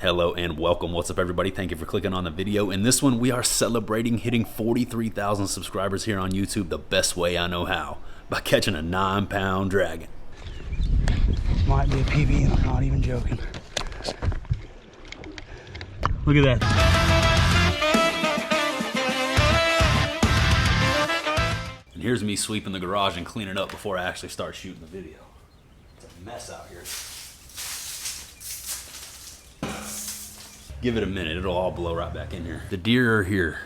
Hello and welcome. What's up, everybody? Thank you for clicking on the video. In this one, we are celebrating hitting 43,000 subscribers here on YouTube the best way I know how, by catching a 9-pound dragon. Might be a PB, and I'm not even joking. Look at that. And here's me sweeping the garage and cleaning up before I actually start shooting the video. It's a mess out here. Give it a minute, it'll all blow right back in here. The deer are here.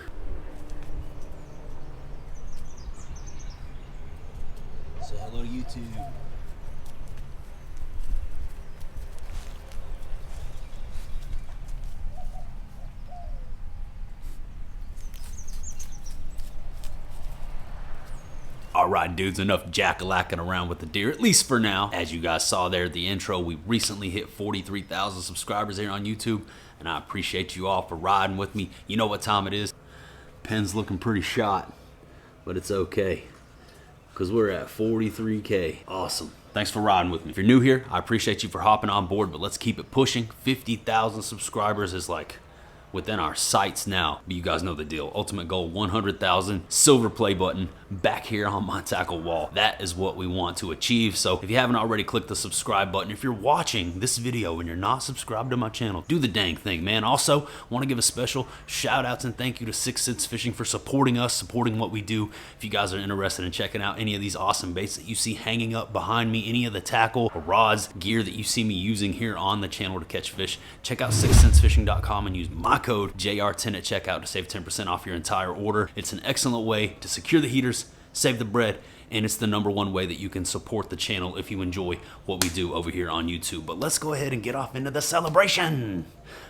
Say hello to YouTube. Alright dudes, enough jack-a-lacking around with the deer, at least for now. As you guys saw there at the intro, we recently hit 43,000 subscribers here on YouTube, and I appreciate you all for riding with me. You know what time it is. Pen's looking pretty shot, but it's okay, because we're at 43K. Awesome. Thanks for riding with me. If you're new here, I appreciate you for hopping on board, but let's keep it pushing. 50,000 subscribers is like within our sights now, but you guys know the deal. Ultimate goal, 100,000, silver play button back here on my tackle wall. That is what we want to achieve. So if you haven't already, click the subscribe button. If you're watching this video and you're not subscribed to my channel, do the dang thing, man. Also, want to give a special shout outs and thank you to 6 Cents Fishing for supporting us, supporting what we do. If you guys are interested in checking out any of these awesome baits that you see hanging up behind me, any of the tackle or rods, gear that you see me using here on the channel to catch fish, check out 6centsfishing.com and use my code JR10 at checkout to save 10% off your entire order. It's an excellent way to secure the heaters, save the bread, and it's the #1 way that you can support the channel if you enjoy what we do over here on YouTube. But let's go ahead and get off into the celebration.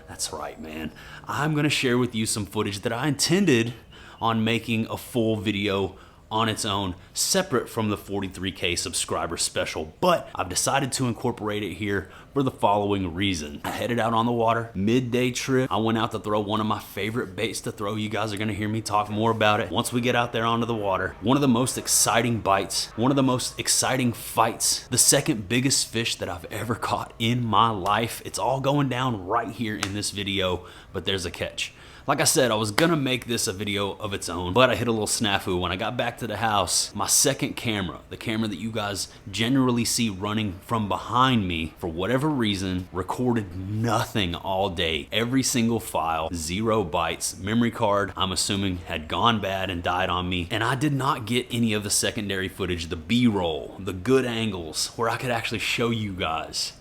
That's right, man. I'm gonna share with you some footage that I intended on making a full video on its own, separate from the 43K subscriber special, but I've decided to incorporate it here for the following reason. I headed out on the water, midday trip. I went out to throw one of my favorite baits to throw. You guys are gonna hear me talk more about it once we get out there onto the water. One of the most exciting bites, one of the most exciting fights, the second biggest fish that I've ever caught in my life. It's all going down right here in this video, but there's a catch. Like I said, I was gonna make this a video of its own, but I hit a little snafu. When I got back to the house, my second camera, the camera that you guys generally see running from behind me, for whatever reason, recorded nothing all day. Every single file, 0 bytes. Memory card, I'm assuming, had gone bad and died on me. And I did not get any of the secondary footage, the B-roll, the good angles, where I could actually show you guys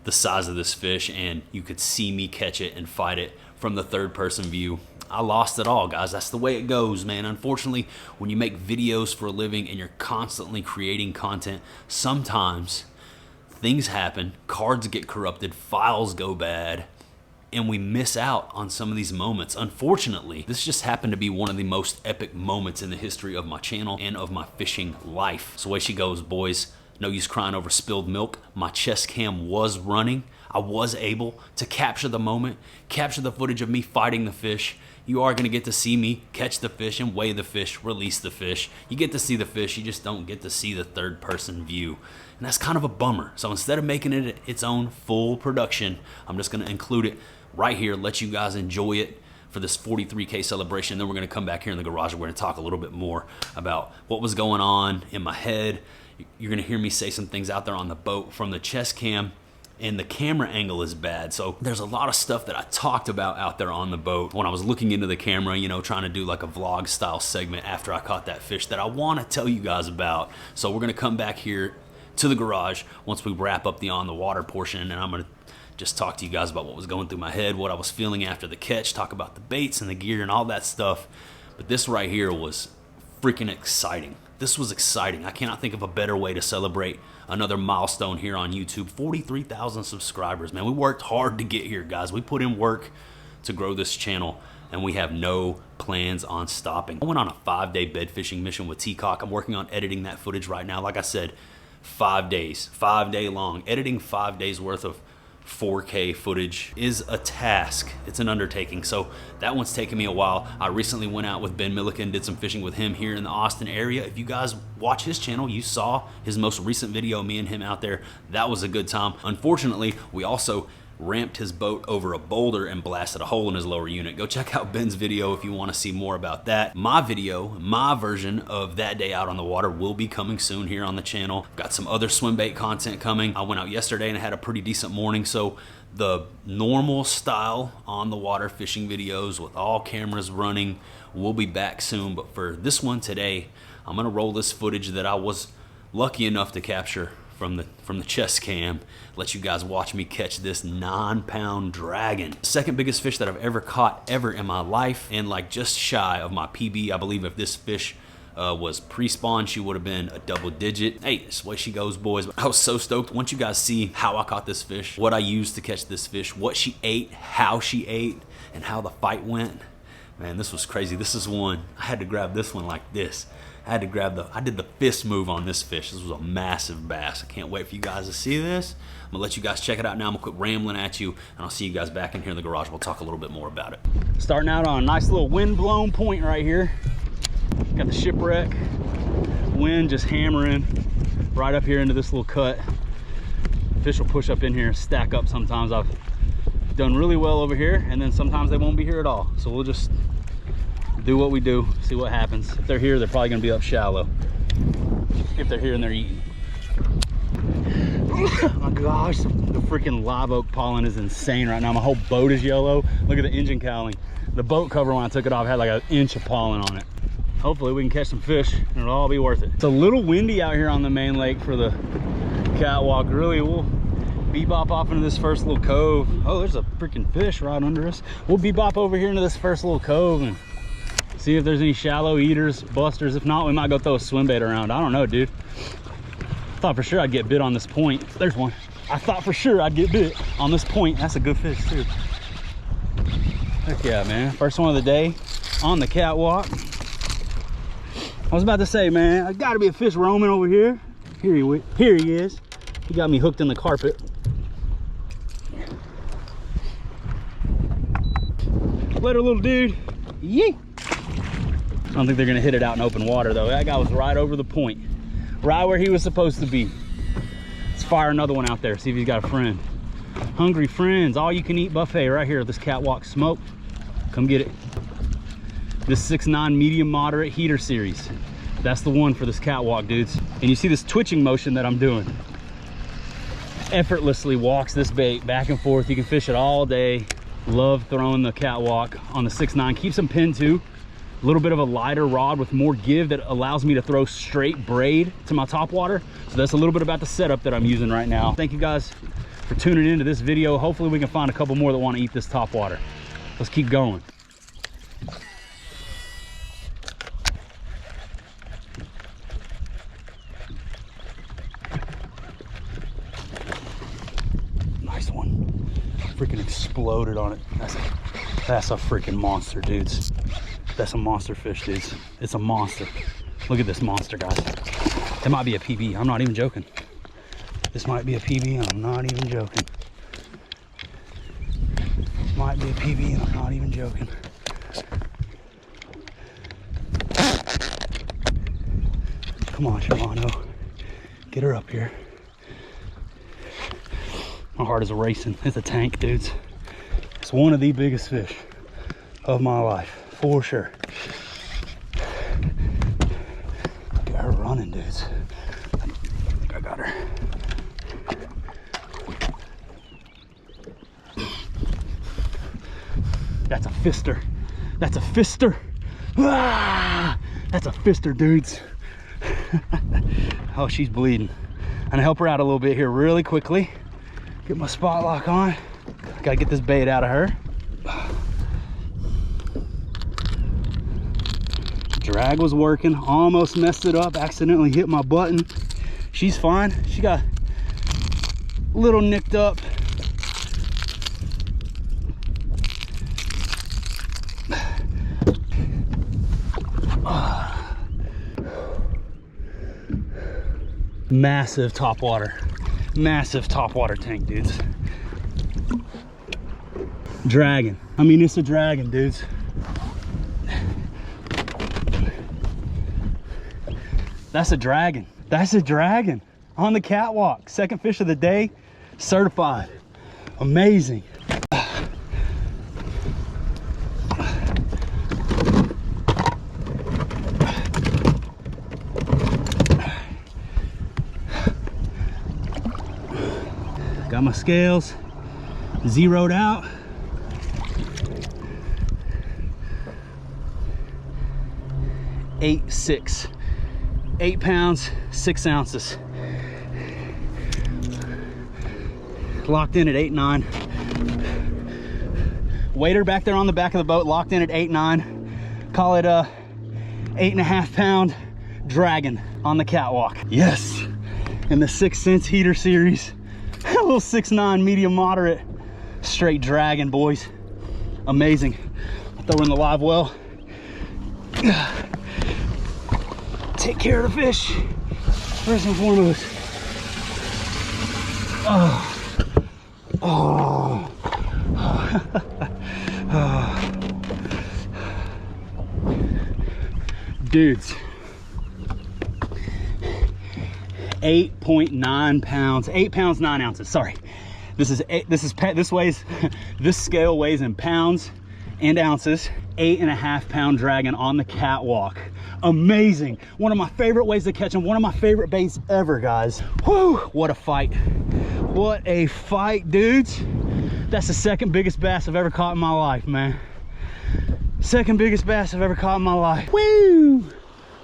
the size of this fish and you could see me catch it and fight it from the third-person view. I lost it all, guys. That's the way it goes, man. Unfortunately, when you make videos for a living and you're constantly creating content, sometimes things happen, cards get corrupted, files go bad, and we miss out on some of these moments. Unfortunately, this just happened to be one of the most epic moments in the history of my channel and of my fishing life. So away she goes, boys. No use crying over spilled milk. My chest cam was running. I was able to capture the moment, capture the footage of me fighting the fish. You are gonna get to see me catch the fish and weigh the fish, release the fish. You get to see the fish, you just don't get to see the third-person view. And that's kind of a bummer. So instead of making it its own full production, I'm just gonna include it right here, let you guys enjoy it for this 43K celebration. Then we're gonna come back here in the garage and we're gonna talk a little bit more about what was going on in my head. You're gonna hear me say some things out there on the boat from the chest cam, and the camera angle is bad. So there's a lot of stuff that I talked about out there on the boat when I was looking into the camera, you know, trying to do like a vlog style segment after I caught that fish that I wanna tell you guys about. So we're gonna come back here to the garage once we wrap up the on the water portion, and I'm gonna just talk to you guys about what was going through my head, what I was feeling after the catch, talk about the baits and the gear and all that stuff. But this right here was freaking exciting. This was exciting. I cannot think of a better way to celebrate another milestone here on YouTube. 43,000 subscribers, man. We worked hard to get here, guys. We put in work to grow this channel, and we have no plans on stopping. I went on a 5-day bed fishing mission with T-Cock. I'm working on editing that footage right now. Like I said, 5 days, 5-day long. Editing 5 days worth of 4K footage is a task. It's an undertaking. So that one's taken me a while. I recently went out with Ben Milliken, did some fishing with him here in the Austin area. If you guys watch his channel, you saw his most recent video, me and him out there. That was a good time. Unfortunately, we also ramped his boat over a boulder and blasted a hole in his lower unit. Go check out Ben's video if you want to see more about that. My video, my version of that day out on the water will be coming soon here on the channel. Got some other swim bait content coming. I went out yesterday and I had a pretty decent morning, so the normal style on the water fishing videos with all cameras running will be back soon. But for this one today, I'm gonna roll this footage that I was lucky enough to capture from the chest cam, let you guys watch me catch this 9-pound dragon. Second biggest fish that I've ever caught ever in my life, and like just shy of my PB. I believe if this fish was pre-spawn, she would have been a double digit. Hey, this way she goes, boys. I was so stoked. Once you guys see how I caught this fish, what I used to catch this fish, what she ate, how she ate, and how the fight went, man, this was crazy. This is one, I had to grab this one like this. I did the fist move on this fish. This was a massive bass. I can't wait for you guys to see this. I'm gonna let you guys check it out now. I'm gonna quit rambling at you, and I'll see you guys back in here in the garage. We'll talk a little bit more about it. Starting out on a nice little wind-blown point right here. Got the shipwreck. Wind just hammering right up here into this little cut. Fish will push up in here and stack up sometimes. I've done really well over here, and then sometimes they won't be here at all. So we'll just do what we do, see what happens. If they're here, they're probably gonna be up shallow. If they're here and they're eating. Oh my gosh, the freaking live oak pollen is insane right now. My whole boat is yellow. Look at the engine cowling. The boat cover, when I took it off, had like an inch of pollen on it. Hopefully we can catch some fish and it'll all be worth it. It's a little windy out here on the main lake for the catwalk. Really, we'll bebop off into this first little cove. Oh, there's a freaking fish right under us. We'll bebop over here into this first little cove and see if there's any shallow eaters, busters. If not, we might go throw a swim bait around. I don't know, dude. I thought for sure I'd get bit on this point. There's one. I thought for sure I'd get bit on this point. That's a good fish too. Heck yeah, man. First one of the day on the catwalk. I was about to say, man, I gotta be a fish roaming over here. Here he is. He got me hooked in the carpet. Later, little dude. Yee. I don't think they're gonna hit it out in open water though. That guy was right over the point, right where he was supposed to be. Let's fire another one out there, see if he's got a friend. Hungry friends, all you can eat buffet right here at this catwalk smoke. Come get it. This 6'9" medium moderate heater series. That's the one for this catwalk, dudes. And you see this twitching motion that I'm doing. Effortlessly walks this bait back and forth. You can fish it all day. Love throwing the catwalk on the 6'9". Keeps them pinned too. A little bit of a lighter rod with more give that allows me to throw straight braid to my top water. So that's a little bit about the setup that I'm using right now. Thank you guys for tuning into this video. Hopefully we can find a couple more that want to eat this top water. Let's keep going. Nice one. Freaking exploded on it. That's a freaking monster, dudes. That's a monster fish, dudes. It's a monster. Look at this monster, guys. It might be a PB. I'm not even joking. This might be a PB. I'm not even joking. Might be a PB. I'm not even joking. Come on, Shimano. Get her up here. My heart is racing. It's a tank, dudes. It's one of the biggest fish of my life. For sure. Look at her running, dudes. I think I got her. That's a fister. That's a fister. Ah, that's a fister, dudes. Oh, she's bleeding. I'm gonna help her out a little bit here really quickly. Get my spot lock on. Gotta get this bait out of her. Drag was working, almost messed it up, accidentally hit my button. She's fine. She got a little nicked up. Massive topwater tank, dudes. Dragon. I mean, it's a dragon, dudes. That's a dragon. That's a dragon on the catwalk. Second fish of the day, certified. Amazing. Got my scales zeroed out. .86, 8 pounds, 6 ounces. Locked in at 8.9. Waiter back there on the back of the boat, locked in at 8.9. Call it a 8.5 pound dragon on the catwalk. Yes, in the 6 cents heater series. A little 6'9" medium moderate straight dragon, boys. Amazing. I'll throw her in the live well. Take care of the fish first and foremost. Dudes, 8.9 pounds, 8 pounds 9 ounces. Sorry, this scale weighs in pounds and ounces. 8.5 pound dragon on the catwalk. Amazing. One of my favorite ways to catch them. One of my favorite baits ever, guys. Whew, what a fight. What a fight, dudes. That's the second biggest bass I've ever caught in my life, man. Second biggest bass I've ever caught in my life. Woo!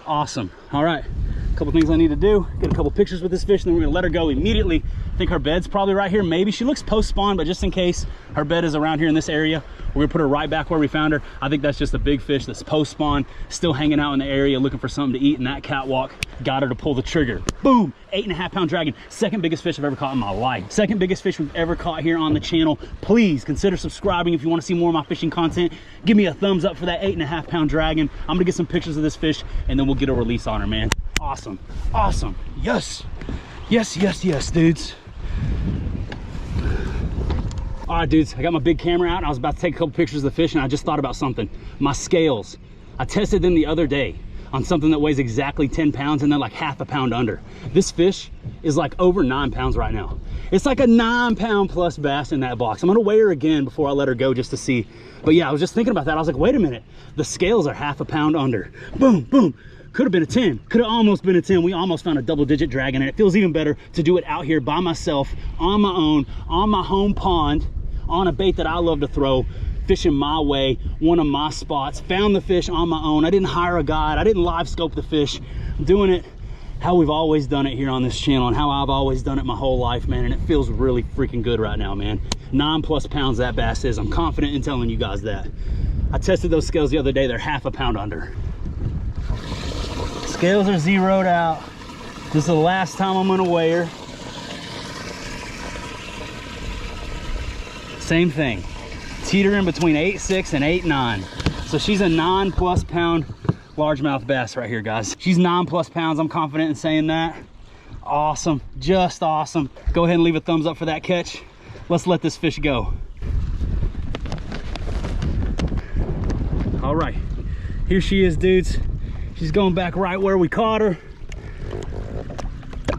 Awesome. All right, a couple things I need to do. Get a couple pictures with this fish, and then we're gonna let her go immediately. I think her bed's probably right here. Maybe she looks post-spawn, but just in case her bed is around here in this area, we're gonna put her right back where we found her. I think that's just a big fish that's post-spawn, still hanging out in the area, looking for something to eat, and that catwalk got her to pull the trigger. Boom, 8.5 pound dragon. Second biggest fish I've ever caught in my life. Second biggest fish we've ever caught here on the channel. Please consider subscribing if you want to see more of my fishing content. Give me a thumbs up for that 8.5 pound dragon. I'm gonna get some pictures of this fish, and then we'll get a release on her, man. Awesome, awesome. Yes, yes, yes, yes, dudes. All right, dudes, I got my big camera out, and I was about to take a couple pictures of the fish, and I just thought about something. My scales, I tested them the other day on something that weighs exactly 10 pounds, and they're like half a pound under. This fish is like over 9 pounds right now. It's like a 9 pound plus bass in that box. I'm gonna weigh her again before I let her go just to see. But yeah, I was just thinking about that. I was like, wait a minute, the scales are half a pound under. Boom, boom. Could have been a 10, could have almost been a 10. We almost found a double-digit dragon, and it feels even better to do it out here by myself, on my own, on my home pond, on a bait that I love to throw, fishing my way, one of my spots. Found the fish on my own. I didn't hire a guide. I didn't live scope the fish. I'm doing it how we've always done it here on this channel, and how I've always done it my whole life, man, and it feels really freaking good right now, man. 9+ pounds that bass is. I'm confident in telling you guys that. I tested those scales the other day. They're half a pound under. Scales are zeroed out. This is the last time I'm gonna weigh her. Same thing, teetering between 8.6 and 8.9. So she's a 9+ pound largemouth bass right here, guys. She's 9+ pounds, I'm confident in saying that. Awesome, just awesome. Go ahead and leave a thumbs up for that catch. Let's let this fish go. All right, here she is, dudes. She's going back right where we caught her.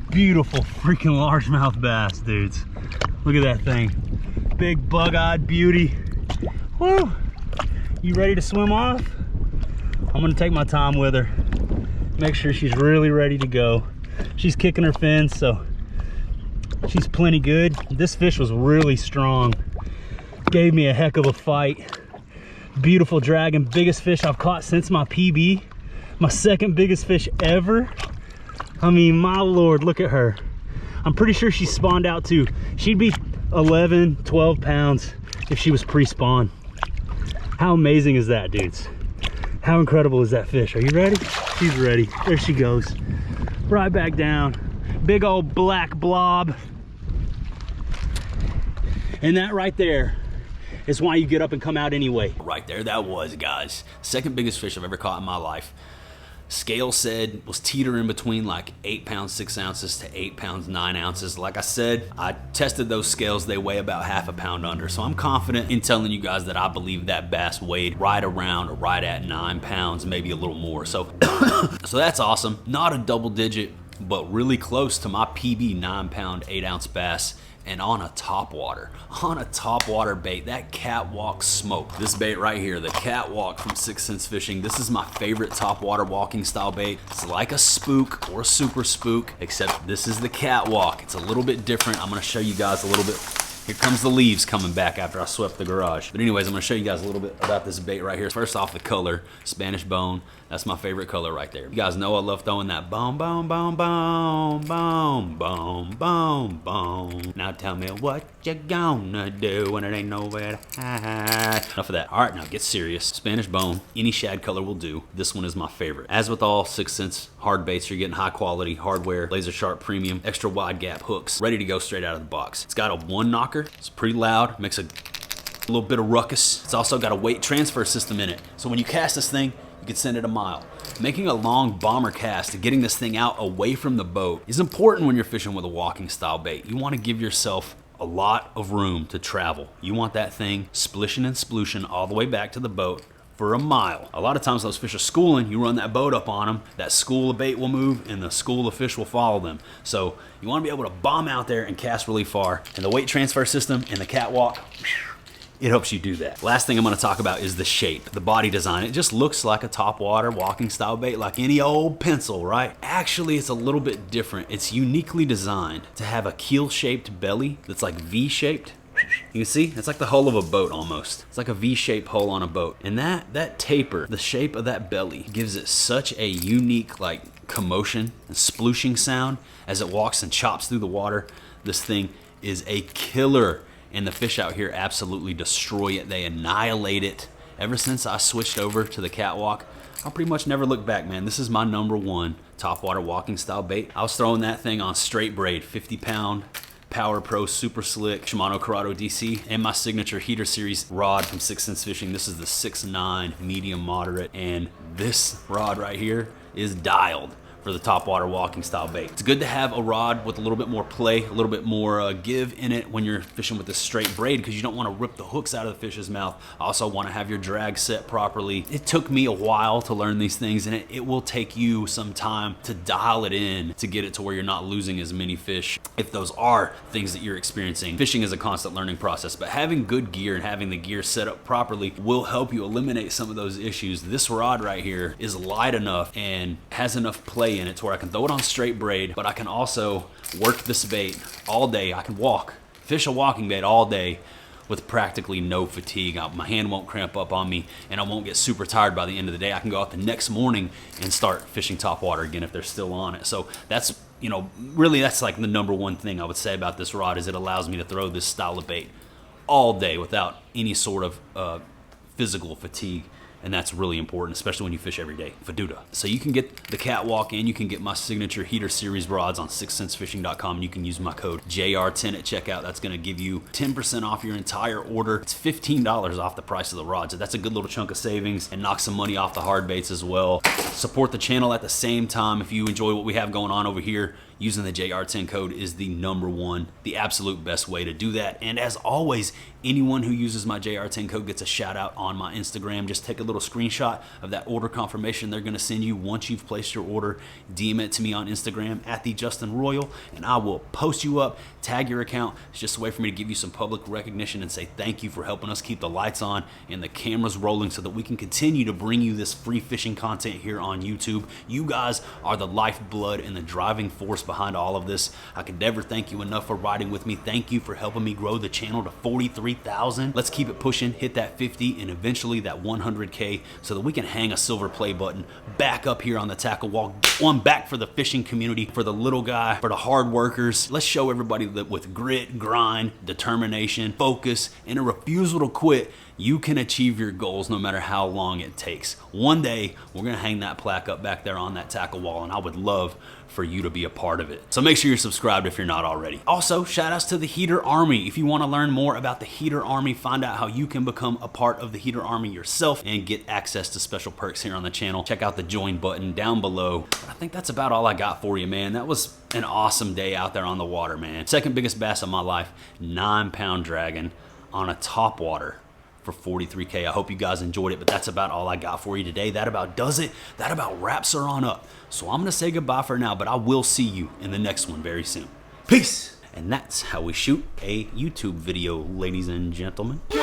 Beautiful freaking largemouth bass, dudes. Look at that thing. Big bug-eyed beauty. Woo! You ready to swim off? I'm gonna take my time with her. Make sure she's really ready to go. She's kicking her fins, so she's plenty good. This fish was really strong. Gave me a heck of a fight. Beautiful dragon, biggest fish I've caught since my PB. My second biggest fish ever. I mean, my Lord, look at her. I'm pretty sure she spawned out too. She'd be 11, 12 pounds if she was pre-spawn. How amazing is that, dudes? How incredible is that fish? Are you ready? She's ready. There she goes. Right back down. Big old black blob. And that right there is why you get up and come out anyway. Right there, that was, guys. Second biggest fish I've ever caught in my life. Scale said was teetering between like 8 pounds 6 ounces to 8 pounds 9 ounces. Like I said, I tested those scales. They weigh about half a pound under. So I'm confident in telling you guys that I believe that bass weighed right around or right at 9 pounds, maybe a little more. So, so that's awesome. Not a double digit, but really close to my PB 9 pound 8 ounce bass. and on a topwater. On a topwater bait, that catwalk smoke. This bait right here, the catwalk from 6th Sense Fishing, this is my favorite topwater walking style bait. It's like a spook or a super spook, except this is the catwalk. It's a little bit different. I'm gonna show you guys a little bit. Here comes the leaves coming back after I swept the garage. But anyways, I'm gonna show you guys a little bit about this bait right here. First off, the color, Spanish bone. That's my favorite color right there. You guys know I love throwing that boom, boom, boom, boom, boom, boom, boom, boom. Now tell me what you gonna do when it ain't nowhere to hide. Enough of that. All right, now get serious. Spanish bone, any shad color will do. This one is my favorite. As with all 6th Sense hard baits, you're getting high quality hardware, laser sharp premium, extra wide gap hooks, ready to go straight out of the box. It's got a one knocker. It's pretty loud, makes a little bit of ruckus. It's also got a weight transfer system in it. So when you cast this thing, you can send it a mile. Making a long bomber cast and getting this thing out away from the boat is important when you're fishing with a walking style bait. You want to give yourself a lot of room to travel. You want that thing splishing and splooshing all the way back to the boat for a mile. A lot of times those fish are schooling, you run that boat up on them, that school of bait will move and the school of fish will follow them. So you want to be able to bomb out there and cast really far. And the weight transfer system and the catwalk, it helps you do that. Last thing I'm gonna talk about is the shape, the body design. It just looks like a topwater walking style bait, like any old pencil, right? Actually, it's a little bit different. It's uniquely designed to have a keel-shaped belly that's like V-shaped. You can see, it's like the hull of a boat almost. It's like a V-shaped hull on a boat. And that taper, the shape of that belly, gives it such a unique like commotion and splooshing sound as it walks and chops through the water. This thing is a killer. And the fish out here absolutely destroy it. They annihilate it. Ever since I switched over to the catwalk, I'll pretty much never look back, man. This is my #1 topwater walking style bait. I was throwing that thing on straight braid, 50-pound Power Pro Super Slick Shimano Corrado DC, and my signature heater series rod from 6th Sense Fishing. This is the 6'9" medium moderate, and this rod right here is dialed for the topwater walking style bait. It's good to have a rod with a little bit more play, a little bit more give in it when you're fishing with this straight braid, because you don't want to rip the hooks out of the fish's mouth. Also want to have your drag set properly. It took me a while to learn these things, and it will take you some time to dial it in to get it to where you're not losing as many fish if those are things that you're experiencing. Fishing is a constant learning process, but having good gear and having the gear set up properly will help you eliminate some of those issues. This rod right here is light enough and has enough play in it to where I can throw it on straight braid, but I can also work this bait all day. I can fish a walking bait all day with practically no fatigue. My hand won't cramp up on me and I won't get super tired by the end of the day. I can go out the next morning and start fishing topwater again if they're still on it. So that's, you know, really that's like the #1 thing I would say about this rod, is it allows me to throw this style of bait all day without any sort of physical fatigue. And that's really important, especially when you fish every day. Faduda. So you can get the catwalk and you can get my signature heater series rods on 6thsensefishing.com, and you can use my code JR10 at checkout. That's gonna give you 10% off your entire order. It's $15 off the price of the rod. So that's a good little chunk of savings and knock some money off the hard baits as well. Support the channel at the same time. If you enjoy what we have going on over here, using the JR10 code is the #1, the absolute best way to do that. And as always, anyone who uses my JR10 code gets a shout out on my Instagram. Just take a little screenshot of that order confirmation they're gonna send you once you've placed your order. DM it to me on Instagram at @TheJustinRoyal, and I will post you up, tag your account. It's just a way for me to give you some public recognition and say thank you for helping us keep the lights on and the cameras rolling so that we can continue to bring you this free fishing content here on YouTube. You guys are the lifeblood and the driving force behind all of this. I can never thank you enough for riding with me. Thank you for helping me grow the channel to 43,000. Let's keep it pushing, hit that 50 and eventually that 100K so that we can hang a silver play button back up here on the tackle wall. One back for the fishing community, for the little guy, for the hard workers. Let's show everybody that with grit, grind, determination, focus, and a refusal to quit, you can achieve your goals no matter how long it takes. One day, we're gonna hang that plaque up back there on that tackle wall, and I would love for you to be a part of it. So make sure you're subscribed if you're not already. Also, shout outs to the Heater Army. If you wanna learn more about the Heater Army, find out how you can become a part of the Heater Army yourself and get access to special perks here on the channel, check out the join button down below. But I think that's about all I got for you, man. That was an awesome day out there on the water, man. Second biggest bass of my life, 9-pound dragon on a topwater for 43K. I hope you guys enjoyed it, but that's about all I got for you today. That about does it. That about wraps her on up. So I'm gonna say goodbye for now, but I will see you in the next one very soon. Peace. And that's how we shoot a YouTube video, ladies and gentlemen. Who's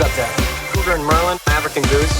up there? Cougar and Merlin, African Goose.